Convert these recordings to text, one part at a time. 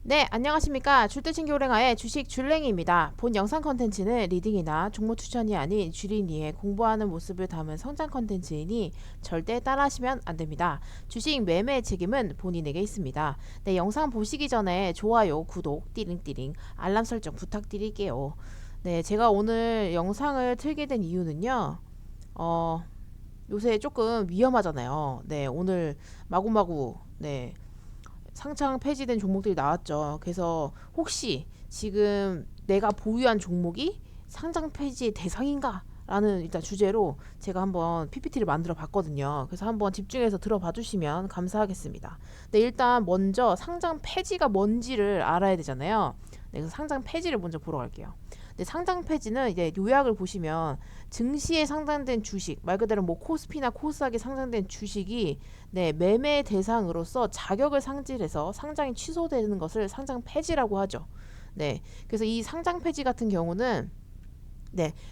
네, 안녕하십니까. 줄대친교 랭아의 주식 줄랭이입니다. 본 영상 컨텐츠는 리딩이나 종목 추천이 아닌 주린이의 공부하는 모습을 담은 성장 컨텐츠이니 절대 따라하시면 안 됩니다. 주식 매매 책임은 본인에게 있습니다. 네, 영상 보시기 전에 좋아요, 구독, 띠링띠링, 알람 설정 부탁드릴게요. 네, 제가 오늘 영상을 틀게 된 이유는요. 어, 요새 조금 위험하잖아요. 네, 오늘 마구마구 상장 폐지된 종목들이 나왔죠. 그래서 혹시 지금 내가 보유한 종목이 상장 폐지 대상인가? 라는 일단 주제로 제가 한번 PPT를 만들어 봤거든요. 그래서 한번 집중해서 들어봐 주시면 감사하겠습니다. 네, 일단 먼저 상장 폐지가 뭔지를 알아야 되잖아요. 네, 그래서 상장 폐지를 먼저 보러 갈게요. 네, 상장 폐지는 이제 요약을 보시면 증시에 상장된 주식, 말 그대로 뭐 코스피나 코스닥에 상장된 주식이 매매 대상으로서 자격을 상실해서 상장이 취소되는 것을 상장 폐지라고 하죠. 네, 그래서 이 상장 폐지 같은 경우는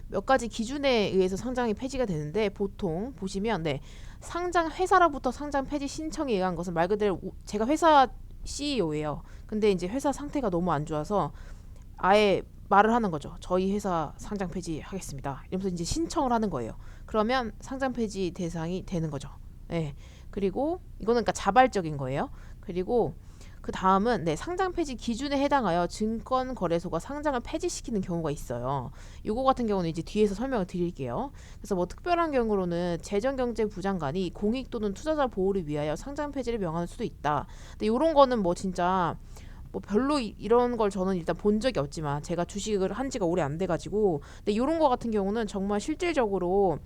몇 가지 기준에 의해서 상장이 폐지가 되는데 보통 보시면 상장 회사로부터 상장 폐지 신청에 의한 것은 말 그대로 제가 회사 CEO예요. 근데 이제 회사 상태가 너무 안 좋아서 아예 말을 하는 거죠. 저희 회사 상장 폐지하겠습니다. 이러면서 이제 신청을 하는 거예요. 그러면 상장 폐지 대상이 되는 거죠. 네. 그리고 이거는 그러니까 자발적인 거예요. 그리고 그 다음은 상장 폐지 기준에 해당하여 증권거래소가 상장을 폐지시키는 경우가 있어요. 요거 같은 경우는 이제 뒤에서 설명을 드릴게요. 그래서 뭐 특별한 경우로는 재정경제부 장관이 공익 또는 투자자 보호를 위하여 상장 폐지를 명할 수도 있다. 근데 요런 거는 뭐 진짜 뭐 별로 이런 걸 저는 일단 본 적이 없지만 제가 주식을 한 지가 오래 안 돼가지고 근데 이런 거 같은 경우는 정말 실질적으로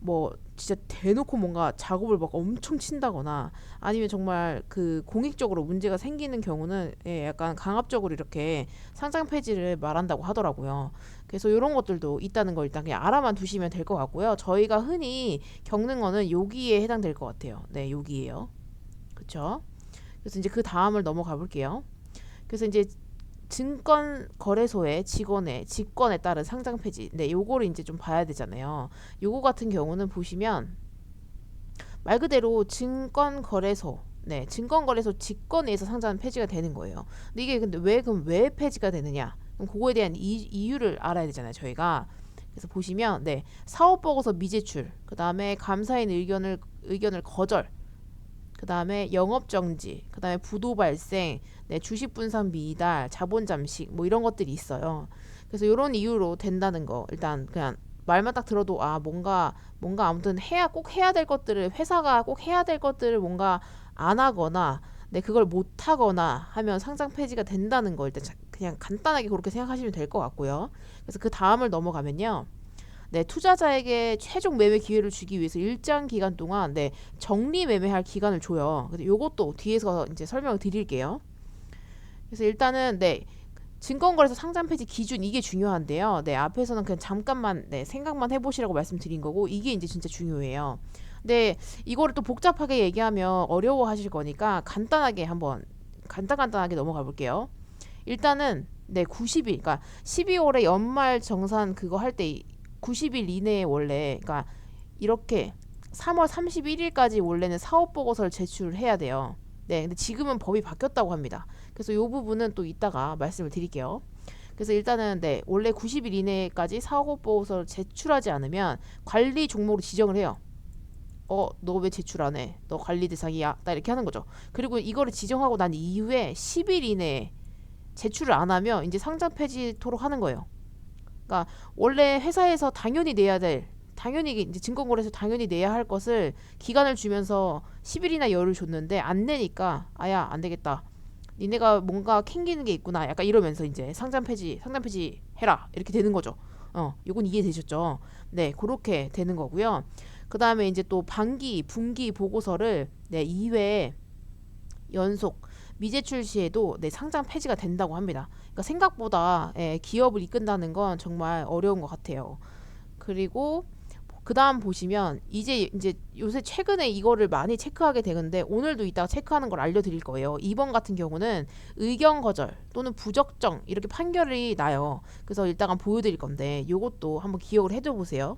뭐 진짜 대놓고 뭔가 작업을 막 엄청 친다거나 아니면 정말 그 공익적으로 문제가 생기는 경우는 약간 강압적으로 이렇게 상장 폐지를 말한다고 하더라고요. 그래서 이런 것들도 있다는 걸 일단 그냥 알아만 두시면 될 것 같고요. 저희가 흔히 겪는 거는 여기에 해당될 것 같아요. 네, 여기에요. 그쵸? 그래서 이제 그 다음을 넘어가 볼게요. 그래서 이제 증권거래소의 직원의 직권에 따른 상장 폐지. 네, 요거를 이제 좀 봐야 되잖아요. 요거 같은 경우는 보시면 말 그대로 증권거래소 증권거래소 직권에서 상장 폐지가 되는 거예요. 근데 이게 근데 그럼 왜 폐지가 되느냐? 그럼 그거에 대한 이유를 알아야 되잖아요, 저희가. 그래서 보시면 사업 보고서 미제출, 그다음에 감사인 의견을 거절, 그 다음에 영업 정지, 그 다음에 부도 발생, 주식 분산 미달, 자본 잠식 뭐 이런 것들이 있어요. 그래서 이런 이유로 된다는 거 일단 그냥 말만 딱 들어도 뭔가 아무튼 꼭 해야 될 것들을 회사가 꼭 해야 될 것들을 뭔가 안 하거나 그걸 못 하거나 하면 상장 폐지가 된다는 거 일단 그냥 간단하게 그렇게 생각하시면 될 것 같고요. 그래서 그 다음을 넘어가면요. 투자자에게 최종 매매 기회를 주기 위해서 일정 기간 동안 정리 매매할 기간을 줘요. 근데 요것도 뒤에서 이제 설명을 드릴게요. 그래서 일단은 증권거래소 상장 폐지 기준 이게 중요한데요. 앞에서는 그냥 잠깐만 생각만 해보시라고 말씀드린 거고 이게 이제 진짜 중요해요. 근데 이거를 또 복잡하게 얘기하면 어려워하실 거니까 간단하게 한번 간단하게 넘어가 볼게요. 일단은 90일, 그러니까 12월에 연말 정산 그거 할 때 90일 이내에 원래, 그러니까 이렇게 3월 31일까지 원래는 사업 보고서를 제출해야 돼요. 근데 지금은 법이 바뀌었다고 합니다. 그래서 이 부분은 또 이따가 말씀을 드릴게요. 그래서 일단은 원래 90일 이내까지 사업 보고서를 제출하지 않으면 관리 종목으로 지정을 해요. 너 왜 제출 안 해? 너 관리 대상이야. 딱 이렇게 하는 거죠. 그리고 이거를 지정하고 난 이후에 10일 이내에 제출을 안 하면 이제 상장 폐지토록 하는 거예요. 그러니까 원래 회사에서 당연히 이제 증권거래에서 당연히 내야 할 것을 기간을 주면서 10일이나 열을 줬는데 안 내니까 아야 안 되겠다. 니네가 뭔가 캥기는 게 있구나. 약간 이러면서 이제 상장 폐지 해라. 이렇게 되는 거죠. 요건 이해되셨죠? 네, 그렇게 되는 거고요. 그다음에 이제 또 분기 보고서를 2회 연속 미제출 시에도 상장 폐지가 된다고 합니다. 그러니까 생각보다 기업을 이끈다는 건 정말 어려운 것 같아요. 그리고 그 다음 보시면 이제 요새 최근에 이거를 많이 체크하게 되는데 오늘도 이따가 체크하는 걸 알려드릴 거예요. 이번 같은 경우는 의견 거절 또는 부적정 이렇게 판결이 나요. 그래서 일단 보여드릴 건데 요것도 한번 기억을 해둬 보세요.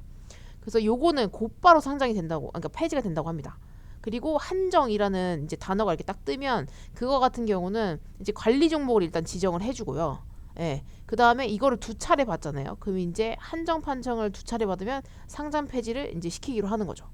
그래서 요거는 곧바로 상장이 된다고, 그러니까 폐지가 된다고 합니다. 그리고 한정이라는 이제 단어가 이렇게 딱 뜨면 그거 같은 경우는 이제 관리 종목을 일단 지정을 해주고요. 예. 그 다음에 이거를 두 차례 받잖아요. 그럼 이제 한정 판정을 두 차례 받으면 상장 폐지를 이제 시키기로 하는 거죠.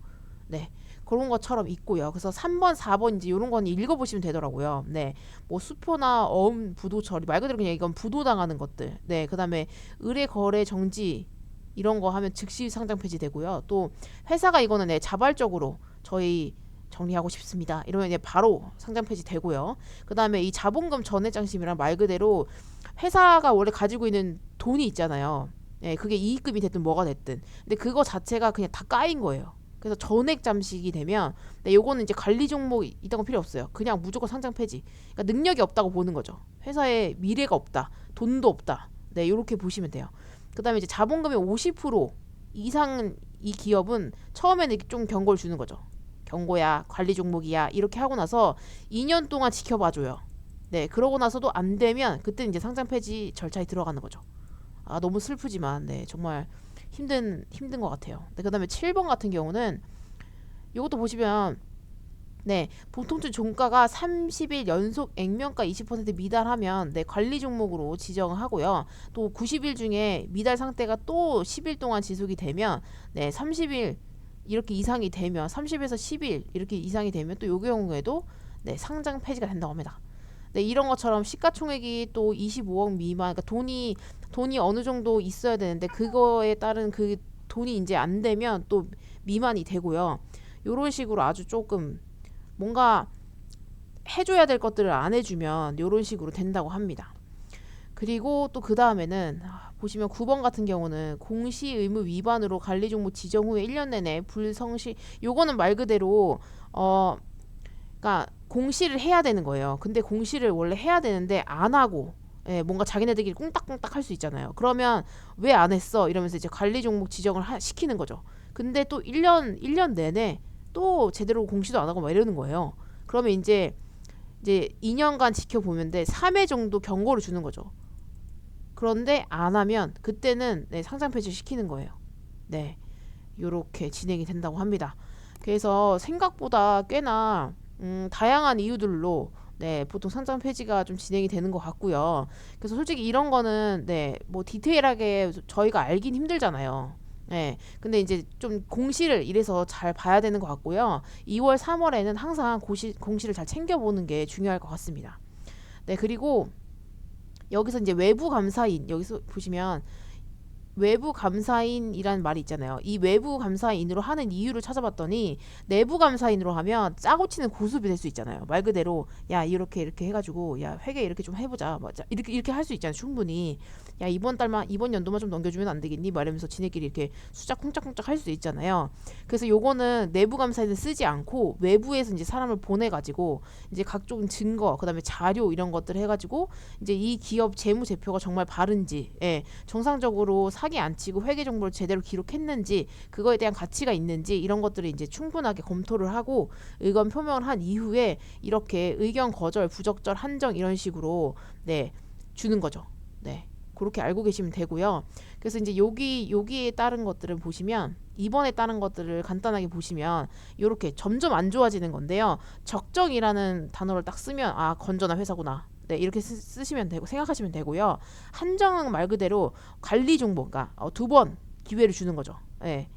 네. 그런 것처럼 있고요. 그래서 3번, 4번 이제 이런 건 읽어보시면 되더라고요. 네. 뭐 수표나 어음 부도 처리 말 그대로 그냥 이건 부도당하는 것들. 네. 그다음에 의뢰 거래 정지 이런 거 하면 즉시 상장 폐지되고요. 또 회사가 이거는 네, 자발적으로 저희 정리하고 싶습니다. 이러면 이제 바로 상장 폐지되고요. 그다음에 이 자본금 전액 장심이란 말 그대로 회사가 원래 가지고 있는 돈이 있잖아요. 예, 그게 이익금이 됐든 뭐가 됐든. 근데 그거 자체가 그냥 다 까인 거예요. 그래서 전액 잠식이 되면 네, 요거는 이제 관리 종목 이딴 거 필요 없어요. 그냥 무조건 상장 폐지. 그러니까 능력이 없다고 보는 거죠. 회사에 미래가 없다. 돈도 없다. 네, 요렇게 보시면 돼요. 그다음에 이제 자본금의 50% 이상 이 기업은 처음에는 좀 경고를 주는 거죠. 경고야, 관리 종목이야 이렇게 하고 나서 2년 동안 지켜봐줘요. 네, 그러고 나서도 안 되면 그때 이제 상장 폐지 절차에 들어가는 거죠. 아 너무 슬프지만 네 정말 힘든 것 같아요. 네, 그다음에 7번 같은 경우는 이것도 보시면 네 보통주 종가가 30일 연속 액면가 20% 미달하면 네 관리 종목으로 지정하고요. 또 90일 중에 미달 상태가 또 10일 동안 지속이 되면 네 30일 이렇게 이상이 되면 30에서 10일 이렇게 이상이 되면 또 요 경우에도 네 상장 폐지가 된다고 합니다. 네, 이런 것처럼 시가총액이 또 25억 미만, 그러니까 돈이 어느 정도 있어야 되는데 그거에 따른 그 돈이 이제 안 되면 또 미만이 되고요. 요런 식으로 아주 조금 뭔가 해줘야 될 것들을 안 해주면 요런 식으로 된다고 합니다. 그리고 또 그 다음에는 보시면 9번 같은 경우는 공시 의무 위반으로 관리 종목 지정 후에 1년 내내 불성시 요거는 말 그대로 그러니까 공시를 해야 되는 거예요. 근데 공시를 원래 해야 되는데 안 하고 예, 뭔가 자기네들끼리 꿍딱꿍딱 할 수 있잖아요. 그러면 왜 안 했어? 이러면서 이제 관리 종목 지정을 시키는 거죠. 근데 또 1년 내내 또 제대로 공시도 안 하고 막 이러는 거예요. 그러면 이제 2년간 지켜보면 돼 3회 정도 경고를 주는 거죠. 그런데 안 하면 그때는 네, 상장 폐지 시키는 거예요. 네. 요렇게 진행이 된다고 합니다. 그래서 생각보다 꽤나 다양한 이유들로 네, 보통 상장 폐지가 좀 진행이 되는 것 같고요. 그래서 솔직히 이런 거는 네, 뭐 디테일하게 저희가 알긴 힘들잖아요. 네, 근데 이제 좀 공시를 이래서 잘 봐야 되는 것 같고요. 2월, 3월에는 항상 공시를 잘 챙겨보는 게 중요할 것 같습니다. 네, 그리고 여기서 이제 외부 감사인 여기서 보시면 외부 감사인이라는 말이 있잖아요. 이 외부 감사인으로 하는 이유를 찾아봤더니 내부 감사인으로 하면 짜고 치는 고수비 될 수 있잖아요. 말 그대로 야 이렇게 해가지고 야 회계 이렇게 좀 해보자. 맞아. 이렇게 할 수 있잖아요. 충분히 야 이번 연도만 좀 넘겨주면 안 되겠니? 말하면서 지네끼리 이렇게 수작 쿵짝쿵짝 할 수 있잖아요. 그래서 요거는 내부 감사인을 쓰지 않고 외부에서 이제 사람을 보내가지고 이제 각종 증거 그다음에 자료 이런 것들 해가지고 이제 이 기업 재무제표가 정말 바른지 예, 정상적으로 사기 안 치고 회계 정보를 제대로 기록했는지 그거에 대한 가치가 있는지 이런 것들을 이제 충분하게 검토를 하고 의견 표명을 한 이후에 이렇게 의견 거절, 부적절, 한정 이런 식으로 네 주는 거죠. 네 그렇게 알고 계시면 되고요. 그래서 이제 여기에 따른 것들을 보시면 이번에 따른 것들을 간단하게 보시면 이렇게 점점 안 좋아지는 건데요. 적정이라는 단어를 딱 쓰면 아 건전한 회사구나. 네, 이렇게 쓰시면 되고 생각하시면 되고요. 한정은 말 그대로 관리 종목, 그러니까 2번 기회를 주는 거죠. 네.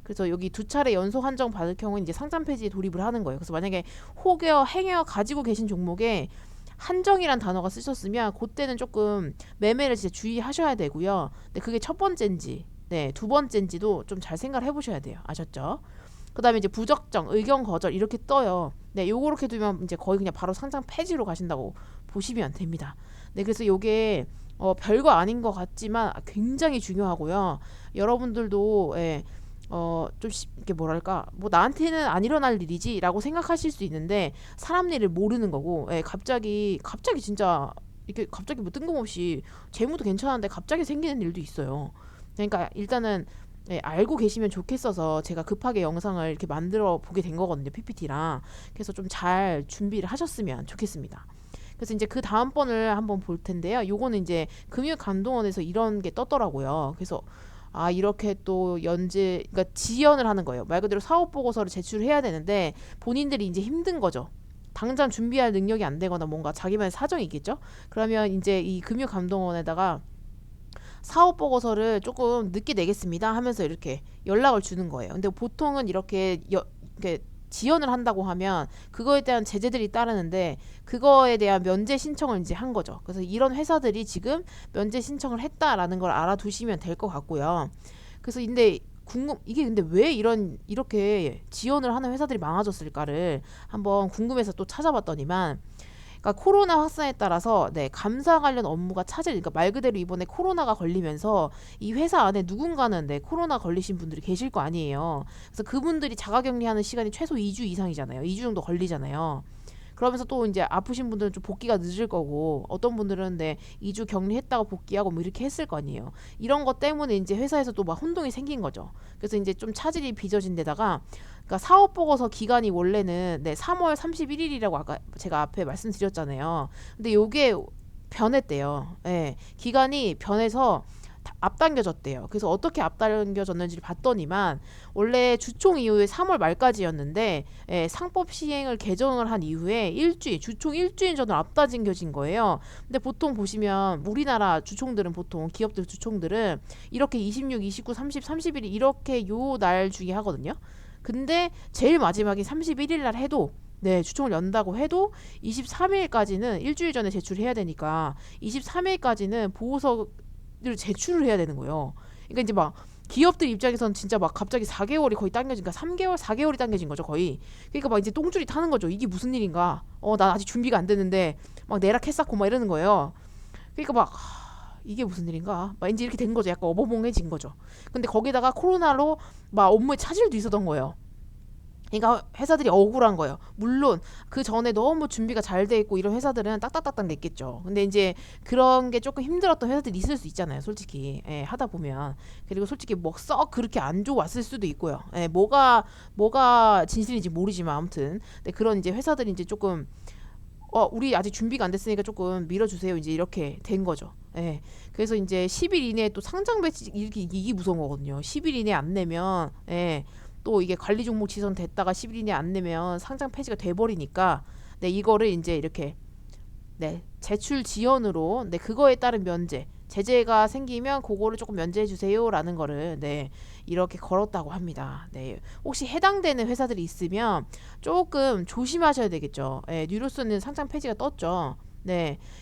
그래서 여기 2차례 연속 한정 받을 경우는 이제 상장 폐지에 돌입을 하는 거예요. 그래서 만약에 혹여 행여 가지고 계신 종목에 한정이란 단어가 쓰셨으면 그때는 조금 매매를 진짜 주의하셔야 되고요. 네, 그게 첫 번째인지, 네, 두 번째인지도 좀 잘 생각을 해보셔야 돼요. 아셨죠? 그다음에 이제 부적정, 의견 거절 이렇게 떠요. 네, 요렇게 두면 이제 거의 그냥 바로 상장 폐지로 가신다고 보시면 됩니다. 네, 그래서 요게 별거 아닌 것 같지만 굉장히 중요하고요. 여러분들도 예, 좀 이렇게 뭐랄까 뭐 나한테는 안 일어날 일이지라고 생각하실 수 있는데 사람 일을 모르는 거고 예, 갑자기 진짜 이렇게 갑자기 뭐 뜬금없이 재무도 괜찮은데 갑자기 생기는 일도 있어요. 그러니까 일단은 네, 알고 계시면 좋겠어서 제가 급하게 영상을 이렇게 만들어 보게 된 거거든요. PPT랑. 그래서 좀 잘 준비를 하셨으면 좋겠습니다. 그래서 이제 그 다음번을 한번 볼 텐데요. 요거는 이제 금융감독원에서 이런 게 떴더라고요. 그래서 아, 이렇게 또 그러니까 지연을 하는 거예요. 말 그대로 사업 보고서를 제출해야 되는데 본인들이 이제 힘든 거죠. 당장 준비할 능력이 안 되거나 뭔가 자기만의 사정이 있겠죠. 그러면 이제 이 금융감독원에다가 사업 보고서를 조금 늦게 내겠습니다 하면서 이렇게 연락을 주는 거예요. 근데 보통은 이렇게 지연을 한다고 하면 그거에 대한 제재들이 따르는데 그거에 대한 면제 신청을 이제 한 거죠. 그래서 이런 회사들이 지금 면제 신청을 했다라는 걸 알아두시면 될 것 같고요. 그래서 근데 이게 근데 왜 이렇게 지원을 하는 회사들이 많아졌을까를 한번 궁금해서 또 찾아봤더니만, 그러니까 코로나 확산에 따라서 감사 관련 업무가 그러니까 말 그대로 이번에 코로나가 걸리면서 이 회사 안에 누군가는 코로나 걸리신 분들이 계실 거 아니에요. 그래서 그분들이 자가격리하는 시간이 최소 2주 이상이잖아요. 2주 정도 걸리잖아요. 그러면서 또 이제 아프신 분들은 좀 복귀가 늦을 거고, 어떤 분들은 2주 격리했다가 복귀하고 뭐 이렇게 했을 거 아니에요. 이런 것 때문에 이제 회사에서 또 막 혼동이 생긴 거죠. 그래서 이제 좀 차질이 빚어진 데다가, 그러니까 사업 보고서 기간이 원래는 3월 31일이라고 아까 제가 앞에 말씀드렸잖아요. 근데 요게 변했대요. 예. 기간이 변해서 앞당겨졌대요. 그래서 어떻게 앞당겨졌는지를 봤더니만, 원래 주총 이후에 3월 말까지였는데 상법 시행을 개정을 한 이후에 주총 일주일 전으로 앞당겨진 거예요. 근데 보통 보시면 우리나라 주총들은, 보통 기업들 주총들은 이렇게 26, 29, 30, 31일 이렇게 요 날 중에 하거든요. 근데 제일 마지막이 31일 날 해도, 주총을 연다고 해도 23일까지는 일주일 전에 제출해야 되니까 23일까지는 보고서 를 제출을 해야 되는 거예요. 그러니까 이제 막 기업들 입장에선 진짜 막 갑자기 4개월이 거의 당겨지니까 3개월, 4개월이 당겨진 거죠, 거의. 그러니까 막 이제 똥줄이 타는 거죠. 이게 무슨 일인가? 난 아직 준비가 안 됐는데 막 내락했었고 막 이러는 거예요. 그러니까 막 이게 무슨 일인가? 막 이제 이렇게 된 거죠. 약간 어버벙해진 거죠. 근데 거기다가 코로나로 막 업무에 차질도 있었던 거예요. 그러니까 회사들이 억울한 거예요. 물론 그 전에 너무 준비가 잘 돼 있고 이런 회사들은 딱딱딱딱 냈겠죠. 근데 이제 그런 게 조금 힘들었던 회사들이 있을 수 있잖아요. 솔직히 하다 보면. 그리고 솔직히 뭐 썩 그렇게 안 좋았을 수도 있고요. 뭐가 진실인지 모르지만 아무튼 그런 이제 회사들이 이제 조금 우리 아직 준비가 안 됐으니까 조금 밀어주세요. 이제 이렇게 된 거죠. 그래서 이제 10일 이내에 또 상장 배치 이게 무서운 거거든요. 10일 이내에 안 내면 또 이게 관리 종목 지정됐다가 10일 이내 안 내면 상장 폐지가 돼버리니까 이거를 이제 이렇게 제출 지연으로 그거에 따른 면제 제재가 생기면 그거를 조금 면제해 주세요라는 거를 이렇게 걸었다고 합니다. 혹시 해당되는 회사들이 있으면 조금 조심하셔야 되겠죠. 뉴로스는 상장 폐지가 떴죠.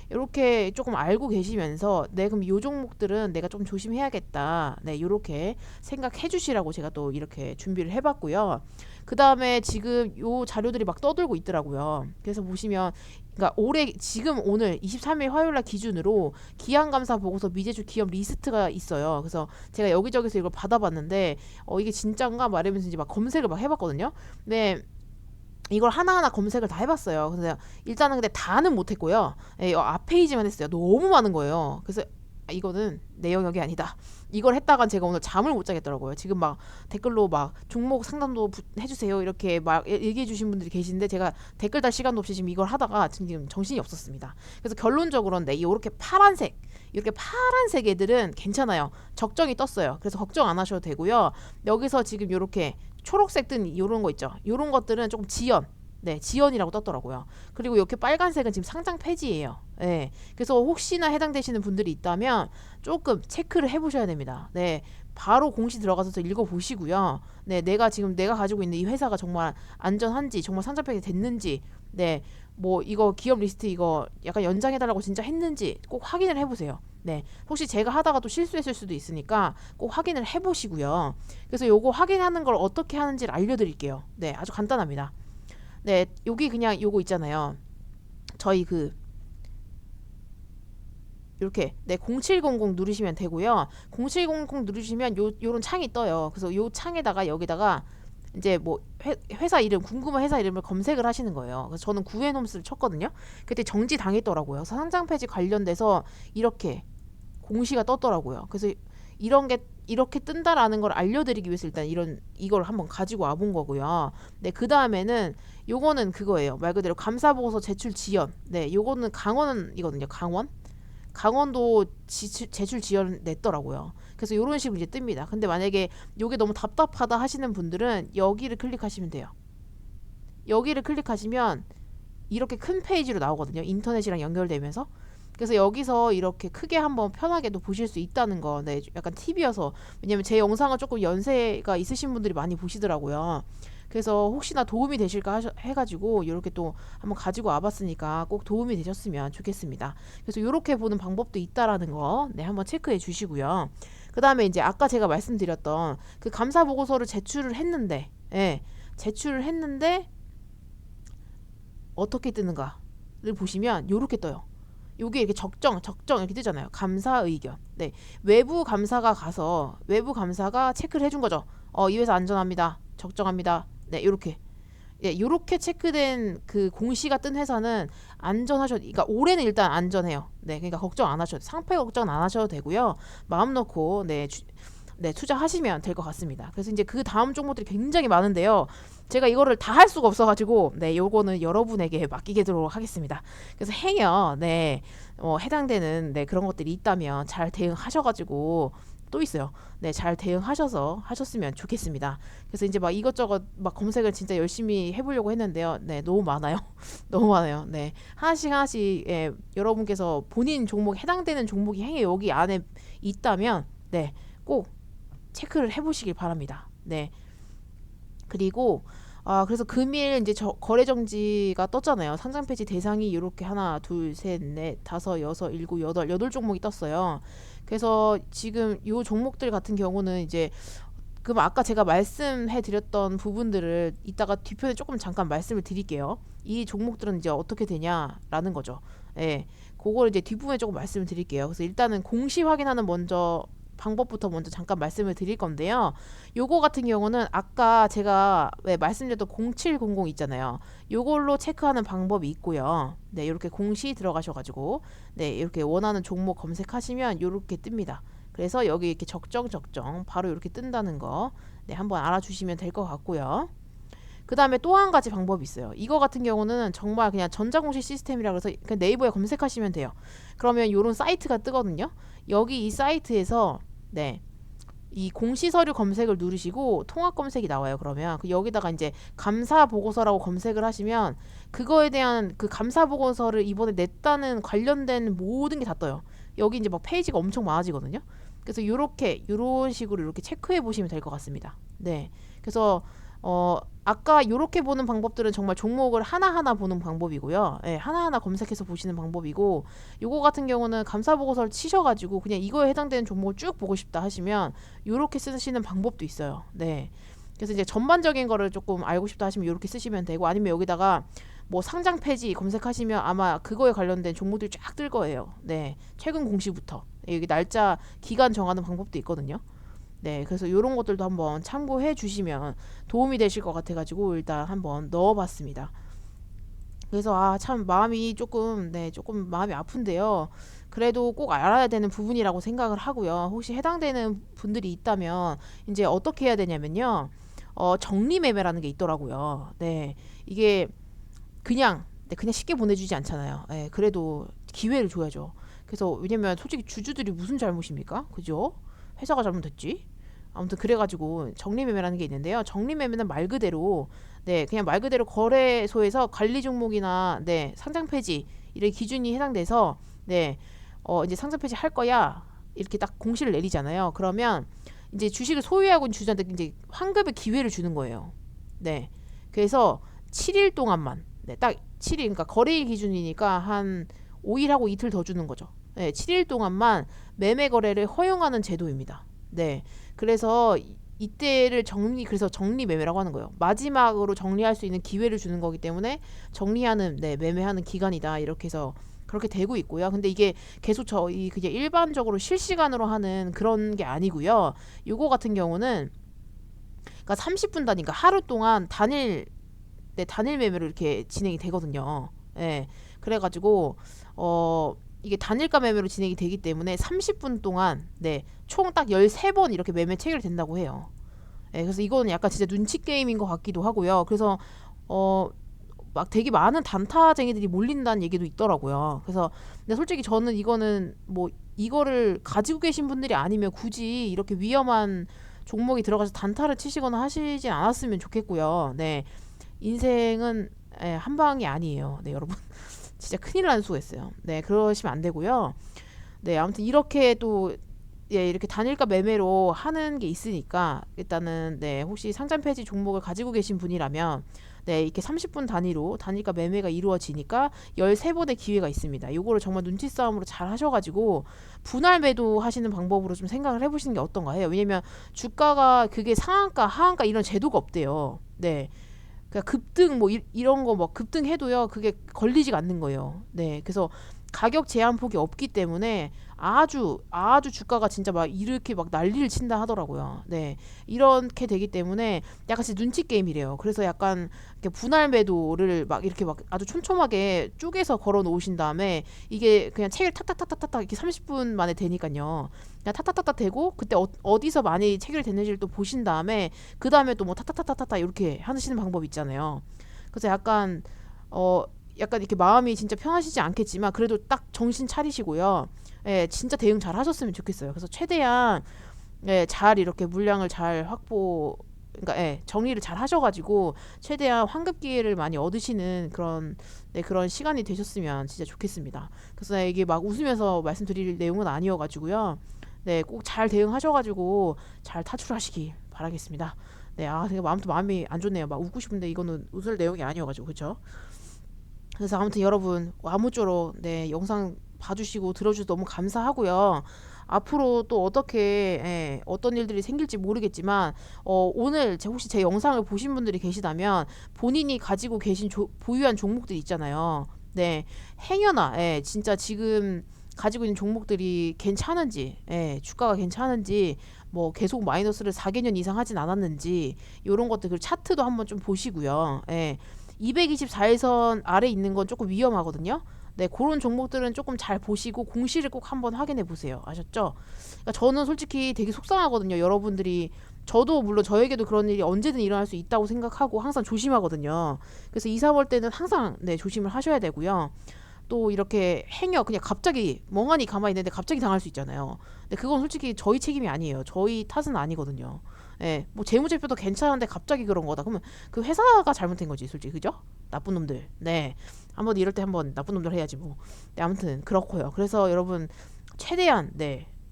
이렇게 조금 알고 계시면서 그럼 요 종목들은 내가 좀 조심해야겠다. 요렇게 생각해 주시라고 제가 또 이렇게 준비를 해봤고요. 그 다음에 지금 요 자료들이 막 떠들고 있더라고요. 그래서 보시면, 그러니까 지금 오늘 23일 화요일날 기준으로 기한감사 보고서 미제출 기업 리스트가 있어요. 그래서 제가 여기저기서 이걸 받아봤는데 이게 진짠가 말하면서 이제 막 검색을 막 해봤거든요. 이걸 하나하나 검색을 다 해봤어요. 그래서 일단은 근데 다는 못했고요. 앞 페이지만 했어요. 너무 많은 거예요. 그래서 이거는 내 영역이 아니다. 이걸 했다간 제가 오늘 잠을 못 자겠더라고요. 지금 막 댓글로 막 종목 상담도 해주세요 이렇게 막 얘기해 주신 분들이 계신데 제가 댓글 달 시간도 없이 지금 이걸 하다가 지금 정신이 없었습니다. 그래서 결론적으로는 이렇게 파란색 애들은 괜찮아요. 적정이 떴어요. 그래서 걱정 안 하셔도 되고요. 여기서 지금 이렇게 초록색 뜬 이런 거 있죠. 이런 것들은 조금 지연이라고 떴더라고요. 그리고 이렇게 빨간색은 지금 상장 폐지예요. 그래서 혹시나 해당되시는 분들이 있다면 조금 체크를 해보셔야 됩니다. 바로 공시 들어가서 읽어보시고요. 내가 가지고 있는 이 회사가 정말 안전한지, 정말 상장 폐지 됐는지, 뭐 이거 기업 리스트 이거 약간 연장해달라고 진짜 했는지 꼭 확인을 해보세요. 혹시 제가 하다가 또 실수했을 수도 있으니까 꼭 확인을 해보시고요. 그래서 요거 확인하는 걸 어떻게 하는지를 알려드릴게요. 아주 간단합니다. 여기 그냥 요거 있잖아요. 저희 이렇게 0700 누르시면 되고요. 0700 누르시면 요런 창이 떠요. 그래서 요 창에다가 여기다가 이제 뭐 회사 이름, 궁금한 회사 이름을 검색을 하시는 거예요. 그래서 저는 구해놈스를 쳤거든요. 그때 정지 당했더라고요. 그래서 상장 폐지 관련돼서 이렇게 공시가 떴더라고요. 그래서 이런 게 이렇게 뜬다라는 걸 알려드리기 위해서 일단 이걸 한번 가지고 와본 거고요. 그 다음에는 요거는 그거예요. 말 그대로 감사보고서 제출 지연. 요거는 강원이거든요. 강원. 강원도 제출 지연 냈더라고요. 그래서 이런 식으로 이제 뜹니다. 근데 만약에 이게 너무 답답하다 하시는 분들은 여기를 클릭하시면 돼요. 여기를 클릭하시면 이렇게 큰 페이지로 나오거든요. 인터넷이랑 연결되면서. 그래서 여기서 이렇게 크게 한번 편하게도 보실 수 있다는 거. 네, 약간 팁이어서. 왜냐면 제 영상을 조금 연세가 있으신 분들이 많이 보시더라고요. 그래서 혹시나 도움이 되실까 해가지고 이렇게 또 한번 가지고 와봤으니까 꼭 도움이 되셨으면 좋겠습니다. 그래서 이렇게 보는 방법도 있다라는 거, 네, 한번 체크해 주시고요. 그 다음에 이제 아까 제가 말씀드렸던 그 감사 보고서를 제출을 했는데, 예, 제출을 했는데 어떻게 뜨는가를 보시면 요렇게 떠요. 요게 이렇게 적정 이렇게 뜨잖아요. 감사 의견. 네. 외부 감사가 가서 외부 감사가 체크를 해준 거죠. 이 회사 안전합니다. 적정합니다. 네, 요렇게. 예, 요렇게 체크된 그 공시가 뜬 회사는 그러니까 올해는 일단 안전해요. 네, 그러니까 걱정 안 하셔도, 상패 걱정 안 하셔도 되고요. 마음 놓고, 네, 투자하시면 될 것 같습니다. 그래서 이제 그 다음 종목들이 굉장히 많은데요. 제가 이거를 다 할 수가 없어가지고, 네, 요거는 여러분에게 맡기도록 하겠습니다. 그래서 행여, 네, 해당되는, 네, 그런 것들이 있다면 잘 대응하셔가지고, 또 있어요. 네, 잘 대응하셔서 하셨으면 좋겠습니다. 그래서 이제 막 이것저것 막 검색을 진짜 열심히 해보려고 했는데요. 네, 너무 많아요. 너무 많아요. 네, 하나씩, 예, 여러분께서 본인 종목, 해당되는 종목이 행여 여기 안에 있다면, 네, 꼭 체크를 해보시길 바랍니다. 네. 그리고 그래서 금일 이제 거래 정지가 떴잖아요. 상장 폐지 대상이 이렇게 하나, 둘, 셋, 넷, 다섯, 여섯, 일곱, 여덟 종목이 떴어요. 그래서 지금 요 종목들 같은 경우는 이제 그럼 아까 제가 말씀해 드렸던 부분들을 이따가 뒤편에 조금 잠깐 말씀을 드릴게요. 이 종목들은 이제 어떻게 되냐라는 거죠. 예. 그걸 이제 뒷부분에 조금 말씀을 드릴게요. 그래서 일단은 공시 확인하는 방법부터 먼저 잠깐 말씀을 드릴 건데요. 요거 같은 경우는 아까 제가 말씀드렸던 0700 있잖아요. 요걸로 체크하는 방법이 있고요. 네, 이렇게 공시 들어가셔가지고 네, 이렇게 원하는 종목 검색하시면 요렇게 뜹니다. 그래서 여기 이렇게 적정 바로 이렇게 뜬다는 거, 네, 한번 알아주시면 될 것 같고요. 그 다음에 또 한 가지 방법이 있어요. 이거 같은 경우는 정말 그냥 전자공시 시스템이라 그래서 그냥 네이버에 검색하시면 돼요. 그러면 요런 사이트가 뜨거든요. 여기 이 사이트에서 네, 이 공시서류 검색을 누르시고 통합 검색이 나와요. 그러면 여기다가 이제 감사 보고서라고 검색을 하시면 그거에 대한 그 감사 보고서를 이번에 냈다는 관련된 모든 게 다 떠요. 여기 이제 막 페이지가 엄청 많아지거든요. 그래서 요런 식으로 이렇게 체크해 보시면 될 것 같습니다. 네, 그래서 아까 요렇게 보는 방법들은 정말 종목을 하나하나 보는 방법이고요. 예, 하나하나 검색해서 보시는 방법이고, 요거 같은 경우는 감사 보고서를 치셔가지고 그냥 이거에 해당되는 종목을 쭉 보고 싶다 하시면 요렇게 쓰시는 방법도 있어요. 네. 그래서 이제 전반적인 거를 조금 알고 싶다 하시면 요렇게 쓰시면 되고, 아니면 여기다가 뭐 상장 폐지 검색하시면 아마 그거에 관련된 종목들이 쫙 뜰 거예요. 네. 최근 공시부터. 여기 날짜, 기간 정하는 방법도 있거든요. 네, 그래서 이런 것들도 한번 참고해 주시면 도움이 되실 것 같아가지고 일단 한번 넣어봤습니다. 그래서 참 마음이 조금 마음이 아픈데요. 그래도 꼭 알아야 되는 부분이라고 생각을 하고요. 혹시 해당되는 분들이 있다면 이제 어떻게 해야 되냐면요. 정리매매라는 게 있더라고요. 네, 이게 그냥 그냥 쉽게 보내주지 않잖아요. 네, 그래도 기회를 줘야죠. 그래서 왜냐면 솔직히 주주들이 무슨 잘못입니까? 그죠? 회사가 잘못했지. 아무튼 그래가지고 정리매매라는 게 있는데요. 정리매매는 말 그대로 그냥 말 그대로 거래소에서 관리 종목이나 상장 폐지 이런 기준이 해당돼서 이제 상장 폐지 할 거야 이렇게 딱 공시를 내리잖아요. 그러면 이제 주식을 소유하고 있는 주주한테 이제 환급의 기회를 주는 거예요. 네, 그래서 7일 동안만 딱 7일, 그러니까 거래일 기준이니까 한 5일하고 이틀 더 주는 거죠. 네, 7일 동안만 매매 거래를 허용하는 제도입니다. 네, 그래서 이때를 그래서 정리 매매라고 하는 거예요. 마지막으로 정리할 수 있는 기회를 주는 거기 때문에 정리하는 매매하는 기간이다 이렇게 해서 그렇게 되고 있고요. 근데 이게 계속 저희 그냥 일반적으로 실시간으로 하는 그런 게 아니고요. 요거 같은 경우는 그러니까 30분 단위니까 하루 동안 단일 매매로 이렇게 진행이 되거든요. 예. 그래가지고 이게 단일가 매매로 진행이 되기 때문에 30분 동안 총 딱 13번 이렇게 매매 체결된다고 해요. 예, 그래서 이거는 약간 진짜 눈치 게임인 것 같기도 하고요. 그래서 막 되게 많은 단타쟁이들이 몰린다는 얘기도 있더라고요. 그래서 근데 솔직히 저는 이거는 뭐 이거를 가지고 계신 분들이 아니면 굳이 이렇게 위험한 종목이 들어가서 단타를 치시거나 하시진 않았으면 좋겠고요. 네. 인생은 한 방이 아니에요. 네, 여러분. 진짜 큰일 날 수가 있어요. 네, 그러시면 안 되고요. 네, 아무튼 이렇게 또 이렇게 단일가 매매로 하는 게 있으니까 일단은 네, 혹시 상장 폐지 종목을 가지고 계신 분이라면 네, 이렇게 30분 단위로 단일가 매매가 이루어지니까 13번의 기회가 있습니다. 요거를 정말 눈치 싸움으로 잘 하셔가지고 분할 매도 하시는 방법으로 좀 생각을 해보시는 게 어떤가 해요. 왜냐면 주가가 그게 상한가, 하한가 이런 제도가 없대요. 네. 그러니까 급등 뭐 이런 거 뭐 급등해도요 그게 걸리지가 않는 거예요. 네, 그래서 가격 제한폭이 없기 때문에 아주 주가가 진짜 막 이렇게 막 난리를 친다 하더라고요. 네, 이렇게 되기 때문에 약간 진짜 눈치 게임이래요. 그래서 약간 이렇게 분할 매도를 막 이렇게 막 아주 촘촘하게 쪼개서 걸어 놓으신 다음에 이게 그냥 책을 탁탁탁탁탁 이렇게 30분 만에 되니까요. 그냥 탁탁탁탁 되고 그때 어디서 많이 체결됐는지를 또 보신 다음에 그 다음에 또 뭐 탁탁탁탁탁 이렇게 하시는 방법 있잖아요. 그래서 약간 이렇게 마음이 진짜 편하시지 않겠지만 그래도 딱 정신 차리시고요. 예, 진짜 대응 잘 하셨으면 좋겠어요. 그래서 최대한 잘 이렇게 물량을 잘 그러니까 정리를 잘 하셔가지고 최대한 환급 기회를 많이 얻으시는 그런 시간이 되셨으면 진짜 좋겠습니다. 그래서 이게 막 웃으면서 말씀드릴 내용은 아니어가지고요. 네, 꼭 잘 대응하셔가지고 잘 탈출하시기 바라겠습니다. 네, 되게 마음이 안 좋네요. 막 웃고 싶은데 이거는 웃을 내용이 아니어가지고 그렇죠. 그래서 아무튼 여러분 아무쪼록 네 영상 봐주시고 들어주셔서 너무 감사하고요. 앞으로 또 어떤 일들이 생길지 모르겠지만 오늘 혹시 제 영상을 보신 분들이 계시다면 본인이 가지고 계신 보유한 종목들이 있잖아요. 네, 행여나 진짜 지금 가지고 있는 종목들이 괜찮은지, 주가가 괜찮은지, 뭐 계속 마이너스를 4개년 이상 하진 않았는지 이런 것들 그 차트도 한번 좀 보시고요. 224일선 아래 있는 건 조금 위험하거든요. 네, 그런 종목들은 조금 잘 보시고 공시를 꼭 한번 확인해 보세요. 아셨죠? 그러니까 저는 솔직히 되게 속상하거든요. 여러분들이 저도 물론 저에게도 그런 일이 언제든 일어날 수 있다고 생각하고 항상 조심하거든요. 그래서 이사 올 때는 항상 조심을 하셔야 되고요. 또 이렇게 그냥 갑자기 멍하니 가만히 있는데 갑자기 당할 수 있잖아요. 근데 그건 솔직히 저희 책임이 아니에요. 저희 탓은 아니거든요. 뭐 재무제표도 괜찮은데 갑자기 그런 거다. 그러면 그 회사가 잘못된 거지, 솔직히 그죠? 나쁜 놈들. 네, 한번 이럴 때 한번 나쁜 놈들 해야지 뭐. 네, 아무튼 그렇고요. 그래서 여러분 최대한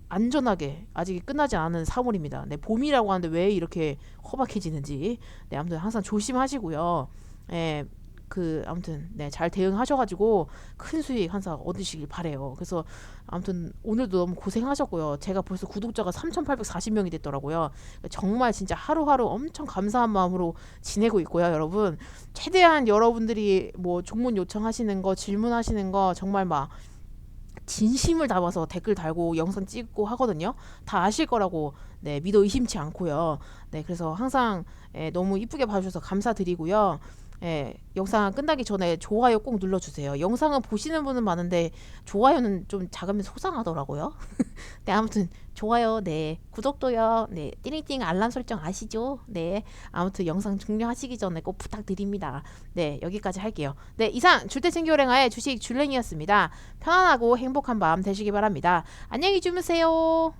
안전하게 아직 끝나지 않은 3월입니다. 네, 봄이라고 하는데 왜 이렇게 허박해지는지. 네, 아무튼 항상 조심하시고요. 아무튼 잘 대응하셔가지고 큰 수익 항상 얻으시길 바래요. 그래서 아무튼 오늘도 너무 고생하셨고요. 제가 벌써 구독자가 3,840명이 됐더라고요. 정말 진짜 하루하루 엄청 감사한 마음으로 지내고 있고요, 여러분. 최대한 여러분들이 뭐 종문 요청하시는 거, 질문하시는 거 정말 막 진심을 담아서 댓글 달고 영상 찍고 하거든요. 다 아실 거라고 믿어 의심치 않고요. 네, 그래서 항상 너무 이쁘게 봐주셔서 감사드리고요. 영상 끝나기 전에 좋아요 꼭 눌러주세요. 영상은 보시는 분은 많은데 좋아요는 좀 작으면 속상하더라고요. 네, 아무튼 좋아요, 구독도요, 띠링띠링 알람 설정 아시죠? 네, 아무튼 영상 종료하시기 전에 꼭 부탁드립니다. 네, 여기까지 할게요. 네, 이상 줄대생교랭아의 주식 줄랭이었습니다. 편안하고 행복한 밤 되시기 바랍니다. 안녕히 주무세요.